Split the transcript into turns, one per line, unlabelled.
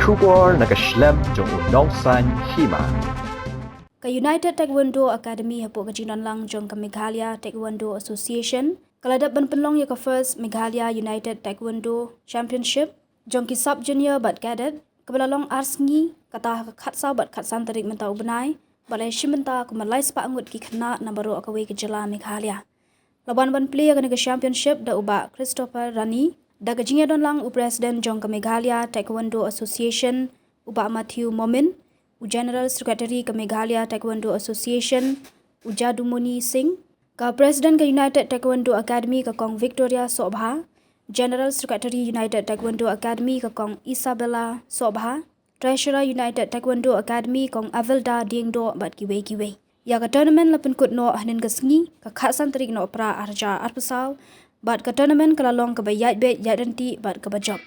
Shubor nakaslem jong unongsan Hima.
Ka United Taekwondo Academy hapo ka jinon lang jong ka Meghalaya Taekwondo Association kaladap ban penlong ya ka first Meghalaya United Taekwondo Championship jong ki sub junior bat cadet kabalalong arsngi kata khatsa bat khatsan tarik mentau benai balai shimenta kumalai spa angut ki khna na baro akawe ke jela Meghalaya laban ban play ka championship da uba Christopher Rani da ka jinga don lang u president jong ka Meghalaya Taekwondo Association uba Matthew Momin u General Secretary ke Meghalaya Taekwondo Association u Jadumoni Singh, ka President ke United Taekwondo Academy ke Kong Victoria Sobha, General Secretary United Taekwondo Academy ke Kong Isabella Sobha, Treasurer United Taekwondo Academy Kong Avilda Dingdo bat kiwe. Ya ka tournament la Pynkut no hanin ke sengi ka khatsan tarik no pra arja arpasau bat ka tournament kalalong ke bayat bet yadanti bat ke bajop.